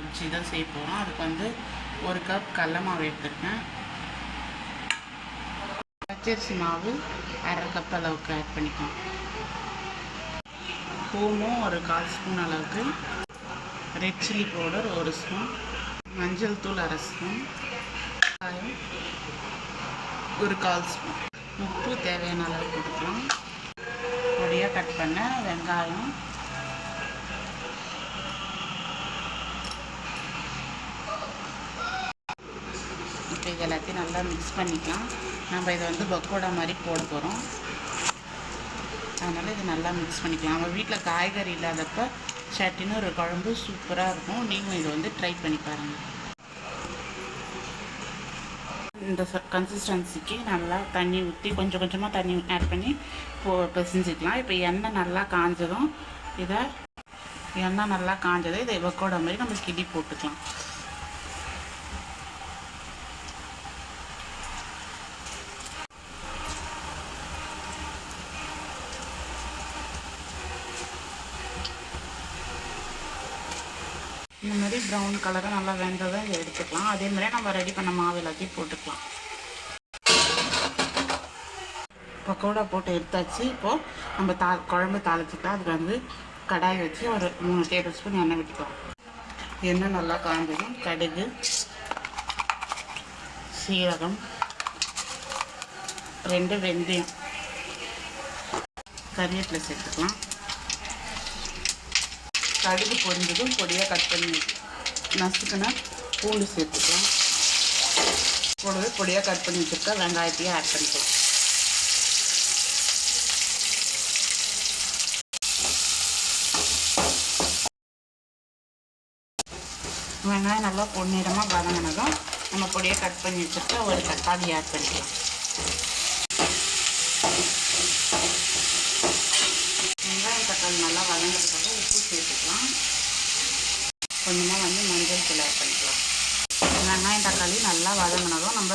சப்ஜி தான் செய்ய போகிறோம். அதுக்கு வந்து 1 கப் கடல மாவு எடுத்துருக்கேன். பச்சரிசி மாவு 1/2 கப் அளவுக்கு ஆட் பண்ணிக்கலாம். ஓமம் ஒரு 1/4 ஸ்பூன் அளவுக்கு, ரெட் சில்லி பவுடர் 1 ஸ்பூன், மஞ்சள் தூள் 1/2 ஸ்பூன், வெங்காயம் ஒரு 1/4 ஸ்பூன், உப்பு தேவையான அளவு கொடுக்கலாம். பொடியாக கட் பண்ண வெங்காயம், இப்போ இது எல்லாத்தையும் நல்லா மிக்ஸ் பண்ணிக்கலாம். நம்ம இதை வந்து பக்கோடா மாதிரி போட போகிறோம். அதனால் இது நல்லா மிக்ஸ் பண்ணிக்கலாம். நம்ம வீட்டில் காய்கறி இல்லாதப்போ சட்டின்னு ஒரு குழம்பு சூப்பராக இருக்கும். நீங்களும் இதை வந்து ட்ரை பண்ணி பாருங்கள். இந்த கன்சிஸ்டன்சிக்கு நல்லா தண்ணி ஊற்றி கொஞ்சம் கொஞ்சமாக தண்ணி ஆட் பண்ணி பிசைஞ்சிக்கலாம். இப்போ எண்ணெய் நல்லா காஞ்சதும் இதை பக்கோடா மாதிரி நம்ம கிண்டி போட்டுக்கலாம். இந்த மாதிரி ப்ரௌன் கலராக நல்லா வெந்ததை இதை எடுத்துக்கலாம். அதே மாதிரியே நம்ம ரெடி பண்ண மாவு எல்லாத்தையும் போட்டுக்கலாம். பக்கோடா போட்டு எடுத்தாச்சு. இப்போது நம்ம குழம்பு தாளிச்சிக்கலாம். அதுக்கு வந்து கடாய் வச்சு ஒரு 3 டேபிள் ஸ்பூன் எண்ணெய் விட்டுக்கலாம். எண்ணெய் நல்லா காஞ்சதும் கடுகு, சீரகம், 2 வெந்தயம், கறிவேப்பிலை சேர்த்துக்கலாம். கடுகு பொரிஞ்சதும் பொடியாக கட் பண்ணி நசுக்குனா பூண்டு சேர்த்துக்கலாம். கூடவே பொடியாக கட் பண்ணி வச்சுருக்க வெங்காயத்தையும் ஆட் பண்ணிக்கலாம். வெங்காயம் நல்லா பொன்னிறமாக வதங்கினதும் நம்ம பொடியாக கட் பண்ணி வச்சுருக்க ஒரு தக்காளி ஆட் பண்ணிக்கலாம். வெங்காயம் தக்காளி நல்லா வதங்கிறதுக்காக உப்பு சேர்த்துக்கலாம். கொஞ்சமாக வந்து மஞ்சள் தூள் ஆட் பண்ணிக்கலாம். வெங்காயம் தக்காளி நல்லா வதங்கினதும் நம்ம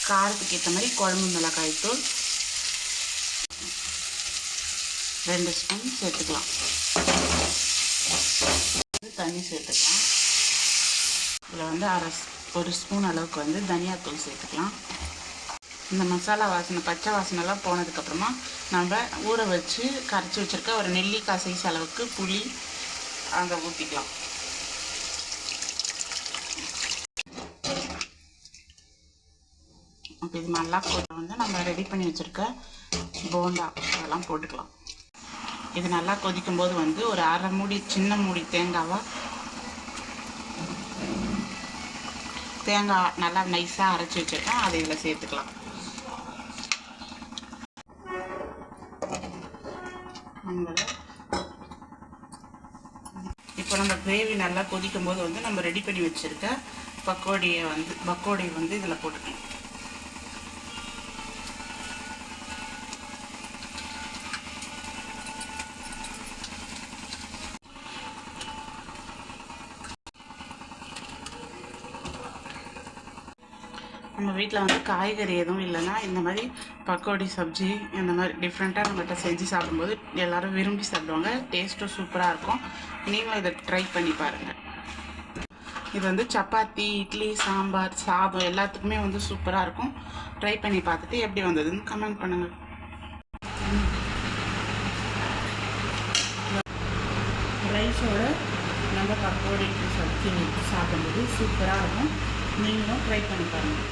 காரத்துக்கு ஏற்ற மாதிரி குழம்பு மிளகாய் தூள் 2 ஸ்பூன் சேர்த்துக்கலாம். தண்ணி சேர்த்துக்கலாம். இதில் வந்து 1 ஸ்பூன் அளவுக்கு வந்து தனியாத்தூள் சேர்த்துக்கலாம். இந்த மசாலா வாசனை பச்சை வாசனைலாம் போனதுக்கப்புறமா நம்ம ஊற வச்சு கரைச்சி வச்சுருக்க ஒரு நெல்லிக்காய் சைஸ் அளவுக்கு புளி அங்கே ஊற்றிக்கலாம். இப்போ இது நல்லா போட்டு வந்து நம்ம ரெடி பண்ணி வச்சுருக்க போண்டா அதெல்லாம் போட்டுக்கலாம். இது நல்லா கொதிக்கும்போது வந்து ஒரு 1/2 மூடி சின்ன மூடி தேங்காய் நல்லா நைஸாக அரைச்சி வச்சுருக்கேன். அதை இதில் சேர்த்துக்கலாம். இப்போ நம்ம கிரேவி நல்லா கொதிக்கும் போது வந்து நம்ம ரெடி பண்ணி வச்சுருக்க பக்கோடியை வந்து இதில் போட்டுக்கணும். நம்ம வீட்டில் வந்து காய்கறி எதுவும் இல்லைன்னா இந்த மாதிரி பக்கோடி சப்ஜி இந்த மாதிரி டிஃப்ரெண்ட்டாக நம்மகிட்ட செஞ்சு சாப்பிடும்போது எல்லோரும் விரும்பி சாப்பிடுவாங்க. டேஸ்ட்டும் சூப்பராக இருக்கும். நீங்களும் இதை ட்ரை பண்ணி பாருங்கள். இது வந்து சப்பாத்தி, இட்லி, சாம்பார், சாதம் எல்லாத்துக்குமே வந்து சூப்பராக இருக்கும். ட்ரை பண்ணி பார்த்துட்டு எப்படி வந்ததுன்னு கமெண்ட் பண்ணுங்கள். ரைஸோட நம்ம பக்கோடி சப்ஜி வச்சு சாப்பிடும்போது சூப்பராக இருக்கும். நீங்களும் ட்ரை பண்ணி பாருங்கள்.